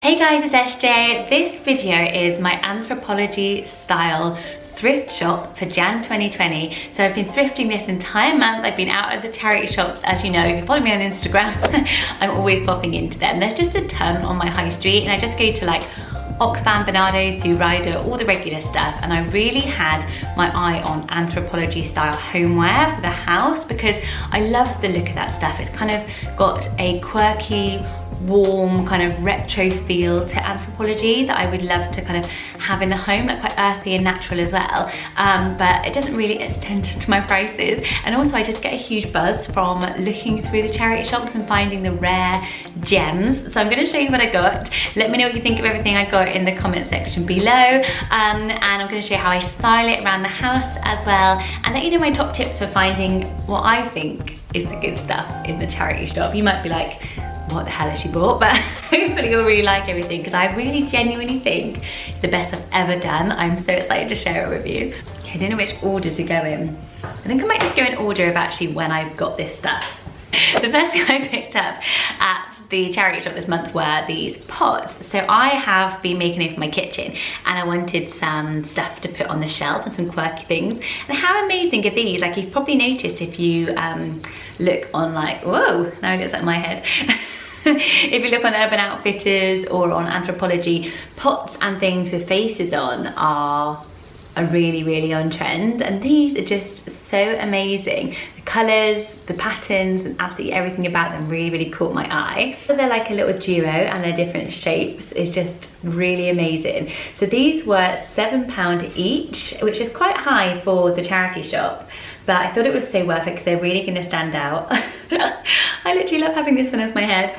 Hey guys, it's SJ. This video is my Anthropologie style thrift shop for Jan 2020. So I've been thrifting this entire month. I've been out at the charity shops, as you know. If you follow me on Instagram, I'm always popping into them. There's just a ton on my high street and I just go to like Oxfam, Bernardo's, Zoo Rider, all the regular stuff, and I really had my eye on Anthropologie style homeware for the house because I love the look of that stuff. It's kind of got a quirky, warm kind of retro feel to Anthropologie that I would love to kind of have in the home, like quite earthy and natural as well, but it doesn't really extend to my prices. And also I just get a huge buzz from looking through the charity shops and finding the rare gems. So I'm going to show you what I got. Let me know what you think of everything I got in the comment section below, and I'm going to show you how I style it around the house as well, and let you know my top tips for finding what I think is the good stuff in the charity shop. You might be like, what the hell has she bought? But hopefully you'll really like everything because I really genuinely think it's the best I've ever done. I'm so excited to share it with you. Okay, I don't know which order to go in. I think I might just go in order of actually when I got this stuff. The first thing I picked up at the charity shop this month were these pots. So I have been making it for my kitchen and I wanted some stuff to put on the shelf and some quirky things. And how amazing are these? Like, you've probably noticed if you look on, like, whoa, now it gets out of my head. If you look on Urban Outfitters or on Anthropologie, pots and things with faces on are really on trend, and these are just so amazing. The colours, the patterns, and absolutely everything about them really caught my eye. They're like a little duo and their different shapes is just really amazing. So these were £7 each, which is quite high for the charity shop, but I thought it was so worth it because they're really going to stand out. I literally love having this one as my head,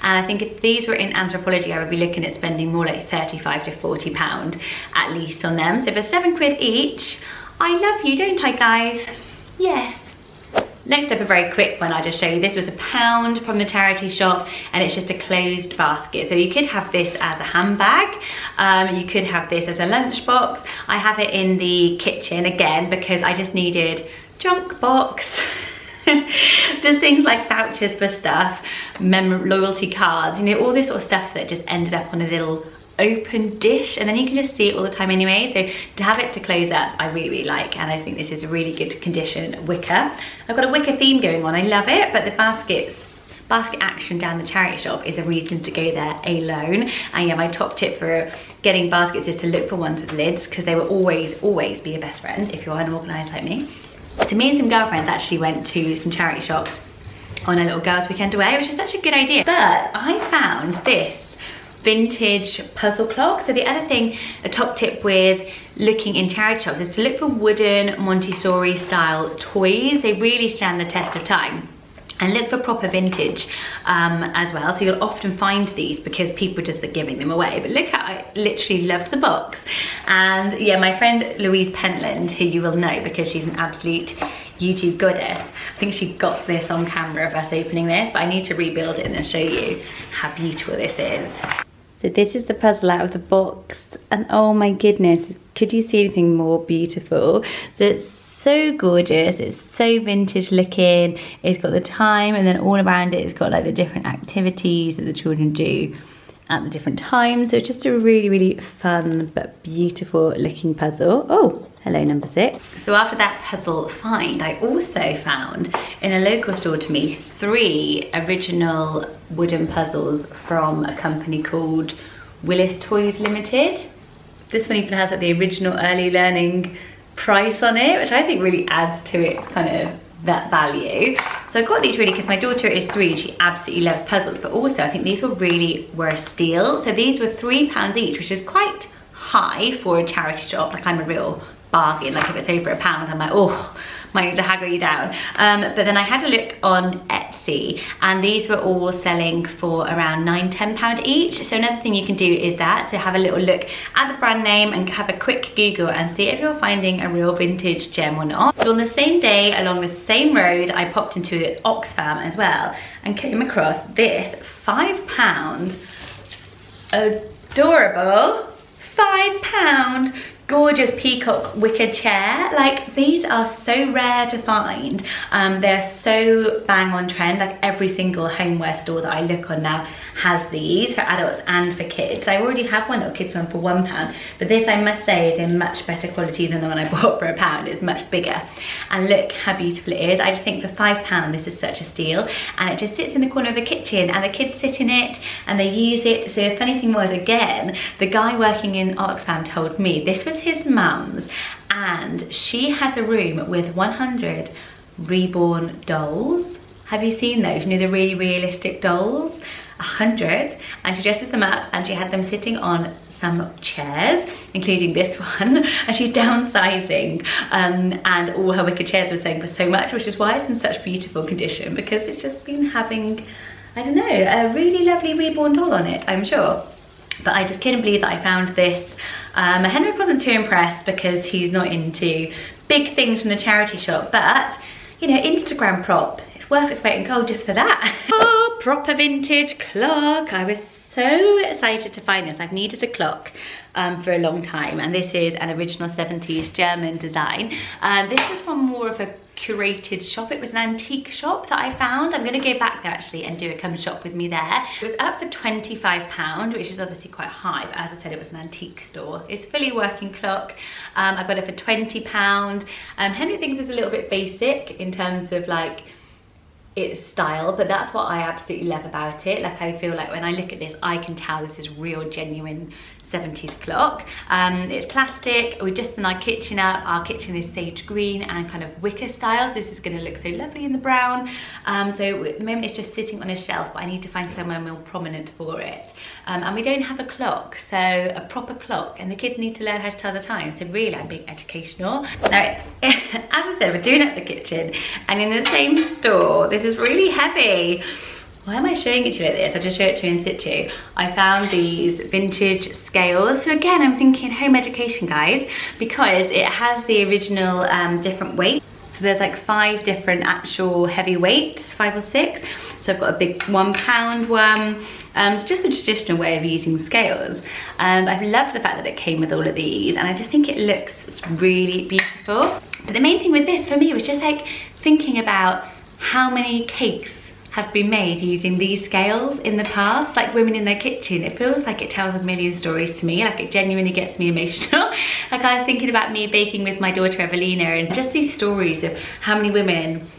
and I think if these were in Anthropologie I would be looking at spending more like £35 to £40 at least on them. So for £7 each, I love you, don't I guys? Yes. Next up, a very quick one I'll just show you. This was £1 from the charity shop and it's just a closed basket. So you could have this as a handbag, you could have this as a lunchbox. I have it in the kitchen again because I just needed junk box. Just things like vouchers for stuff, loyalty cards, you know, all this sort of stuff that just ended up on a little open dish, and then you can just see it all the time anyway. So to have it to close up, I really like, and I think this is a really good condition wicker. I've got a wicker theme going on, I love it, but the basket action down the charity shop is a reason to go there alone. And yeah, my top tip for getting baskets is to look for ones with lids because they will always be your best friend if you're unorganised like me. So me and some girlfriends actually went to some charity shops on a little girls' weekend away, which is such a good idea. But I found this vintage puzzle clock. So the other thing, a top tip with looking in charity shops is to look for wooden Montessori style toys. They really stand the test of time. And look for proper vintage as well. So you'll often find these because people just are giving them away. But look how I literally loved the box. And yeah, my friend Louise Pentland, who you will know because she's an absolute YouTube goddess, I think she got this on camera of us opening this, but I need to rebuild it and then show you how beautiful this is. So this is the puzzle out of the box, and oh my goodness, could you see anything more beautiful? So it's so gorgeous, it's so vintage looking, it's got the time, and then all around it it's got like the different activities that the children do at the different times. So it's just a really fun but beautiful looking puzzle. Oh, hello number 6. So after that puzzle find, I also found in a local store to me 3 original wooden puzzles from a company called Willis Toys Limited. This one even has like the original early learning price on it, which I think really adds to its kind of that value. So I got these really because my daughter is 3 and she absolutely loves puzzles, but also I think these were a steal. So these were £3 each, which is quite high for a charity shop. Like, I'm a real bargain. Like, if it's over £1, I'm like, oh, might need to haggle you down. But then I had a look on Etsy and these were all selling for around £9–10 each. So another thing you can do is that, so have a little look at the brand name and have a quick Google and see if you're finding a real vintage gem or not. So on the same day, along the same road, I popped into Oxfam as well and came across this £5 adorable £5 gorgeous peacock wicker chair. Like, these are so rare to find. They're so bang on trend. Like, every single homeware store that I look on now has these for adults and for kids. I already have one little kids one for £1, but this I must say is in much better quality than the one I bought for £1. It's much bigger, and look how beautiful it is. I just think for £5 this is such a steal, and it just sits in the corner of the kitchen and the kids sit in it and they use it. So the funny thing was, again, the guy working in Oxfam told me this was his mum's, and she has a room with 100 reborn dolls. Have you seen those? You know, the really realistic dolls? 100, and she dresses them up and she had them sitting on some chairs, including this one, and she's downsizing, and all her wicker chairs were selling for so much, which is why it's in such beautiful condition, because it's just been having, I don't know, a really lovely reborn doll on it, I'm sure. But I just couldn't believe that I found this. Henrik wasn't too impressed because he's not into big things from the charity shop, but you know, Instagram prop, it's worth its weight in gold just for that. Oh, proper vintage clock. I was so excited to find this. I've needed a clock for a long time, and this is an original 70s German design. This was from more of a curated shop. It was an antique shop that I found. I'm going to go back there actually and do a come shop with me there. It was up for £25, which is obviously quite high, but as I said, it was an antique store. It's fully working clock. I got it for £20. Henry thinks it's a little bit basic in terms of like its style, but that's what I absolutely love about it. Like, I feel like when I look at this, I can tell this is real genuine 70s clock. It's plastic. We just done our kitchen up. Our kitchen is sage green and kind of wicker styles. This is going to look so lovely in the brown. So at the moment it's just sitting on a shelf, but I need to find somewhere more prominent for it. And we don't have a clock, so a proper clock, and the kids need to learn how to tell the time. So really, I'm being educational. Now, as I said, we're doing up the kitchen, and in the same store, this is really heavy. Why am I showing it to you like this? I'll just show it to you in situ. I found these vintage scales. So again, I'm thinking home education, guys, because it has the original different weight. So there's like 5 different actual heavy weights, 5 or 6. So I've got a big £1 one. It's just a traditional way of using scales. I love the fact that it came with all of these, and I just think it looks really beautiful. But the main thing with this for me was just like thinking about how many cakes have been made using these scales in the past, like women in their kitchen. It feels like it tells a million stories to me. Like, it genuinely gets me emotional. Like, I was thinking about me baking with my daughter Evelina, and just these stories of how many women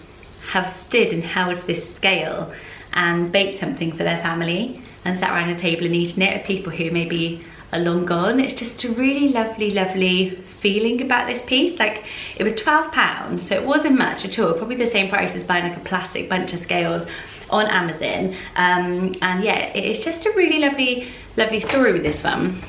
have stood and held this scale and baked something for their family and sat around a table and eaten it, of people who maybe are long gone. It's just a really lovely, lovely feeling about this piece. Like, it was £12, so it wasn't much at all, probably the same price as buying like a plastic bunch of scales on Amazon. And yeah, it's just a really lovely, lovely story with this one.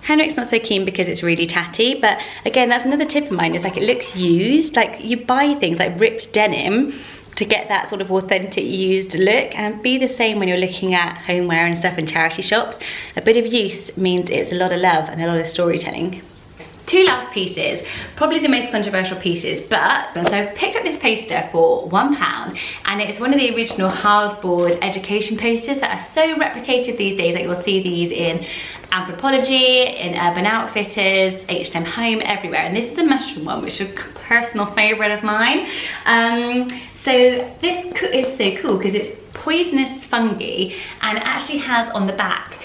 Henrik's not so keen because it's really tatty, but again, that's another tip of mine, is like, it looks used. Like, you buy things like ripped denim to get that sort of authentic used look, and be the same when you're looking at homeware and stuff in charity shops. A bit of use means it's a lot of love and a lot of storytelling. 2 last pieces, probably the most controversial pieces, but so I picked up this poster for £1, and it's one of the original hardboard education posters that are so replicated these days. Like, you'll see these in Anthropologie, in Urban Outfitters, H&M Home, everywhere. And this is a mushroom one, which is a personal favourite of mine. So this is so cool because it's poisonous fungi, and it actually has on the back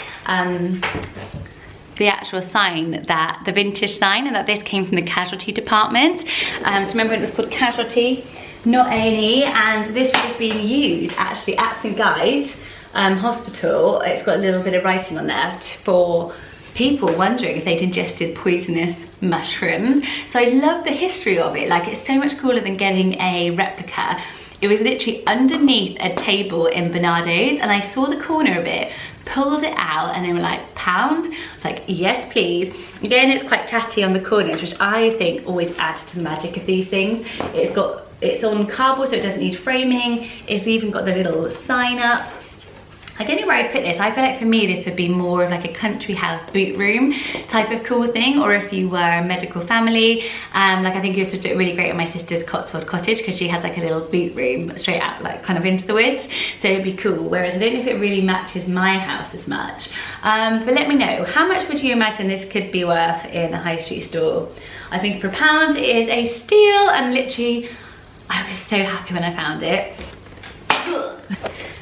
the actual sign, that the vintage sign, and that this came from the casualty department. So remember, it was called Casualty, not A&E, and this was being used actually at St Guy's hospital. It's got a little bit of writing on there for people wondering if they'd ingested poisonous mushrooms. So I love the history of it. Like, it's so much cooler than getting a replica. It was literally underneath a table in Bernardo's, and I saw the corner of it, pulled it out, and they were like, £1? I was like, yes please. Again, it's quite tatty on the corners, which I think always adds to the magic of these things. It's on cardboard, so it doesn't need framing. It's even got the little sign up. I don't know where I'd put this. I feel like for me this would be more of like a country house boot room type of cool thing, or if you were a medical family. Like, I think it would look really great at my sister's Cotswold cottage, because she has like a little boot room straight out, like kind of into the woods, so it'd be cool. Whereas I don't know if it really matches my house as much. But let me know, how much would you imagine this could be worth in a high street store? I think for £1 it is a steal, and literally I was so happy when I found it.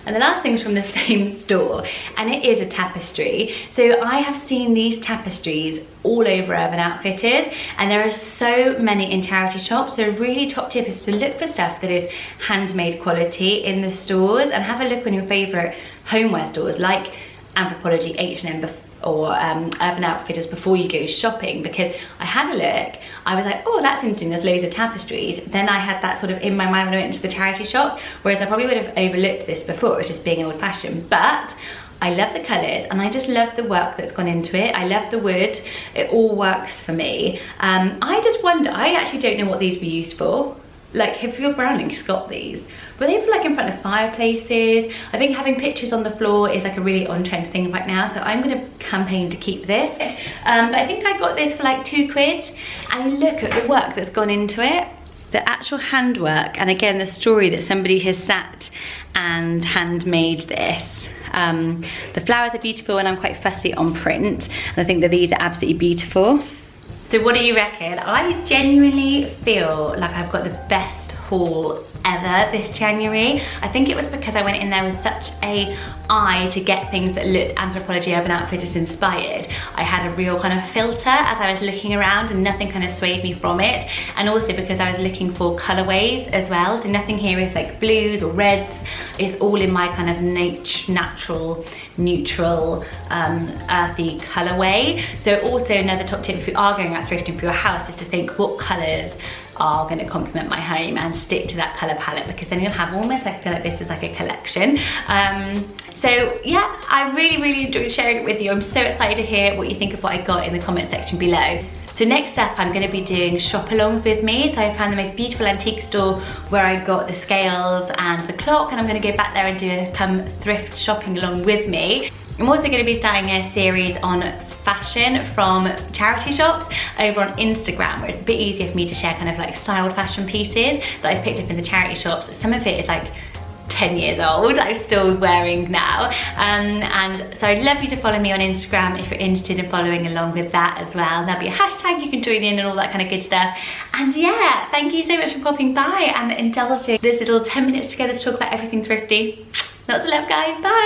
And the last thing's from the same store, and it is a tapestry. So I have seen these tapestries all over Urban Outfitters, and there are so many in charity shops. So a really top tip is to look for stuff that is handmade quality in the stores, and have a look on your favourite homeware stores like Anthropologie, H&M, or Urban Outfitters before you go shopping, because I had a look, I was like, oh, that's interesting, there's loads of tapestries. Then I had that sort of in my mind when I went into the charity shop, whereas I probably would have overlooked this before, it's just being old fashioned. But I love the colours, and I just love the work that's gone into it. I love the wood, it all works for me. I just wonder, I actually don't know what these were used for. Like, if you're Browning's got these, but they for like in front of fireplaces. I think having pictures on the floor is like a really on-trend thing right now, so I'm gonna campaign to keep this. But I think I got this for like £2, and look at the work that's gone into it. The actual handwork, and again the story that somebody has sat and handmade this. The flowers are beautiful, and I'm quite fussy on print, and I think that these are absolutely beautiful. So what do you reckon? I genuinely feel like I've got the best haul ever this January. I think it was because I went in there with such a eye to get things that looked Anthropologie Urban Outfitters inspired. I had a real kind of filter as I was looking around, and nothing kind of swayed me from it. And also because I was looking for colorways as well, so nothing here is like blues or reds. It's all in my kind of natural, neutral, earthy colorway. So also another top tip if you are going out thrifting for your house is to think what colors are going to complement my home, and stick to that color palette, because then you'll have almost, I feel like this is like a collection. So yeah, I really enjoyed sharing it with you. I'm so excited to hear what you think of what I got in the comment section below. So next up, I'm going to be doing shop alongs with me. So I found the most beautiful antique store where I got the scales and the clock, and I'm going to go back there and do a come thrift shopping along with me. I'm also going to be starting a series on fashion from charity shops over on Instagram, where it's a bit easier for me to share kind of like styled fashion pieces that I've picked up in the charity shops. Some of it is like 10 years old, I'm still wearing now. And so I'd love you to follow me on Instagram if you're interested in following along with that as well. There'll be a hashtag you can join in and all that kind of good stuff. And yeah, thank you so much for popping by and indulging this little 10 minutes together to talk about everything thrifty. Lots of love, guys. Bye.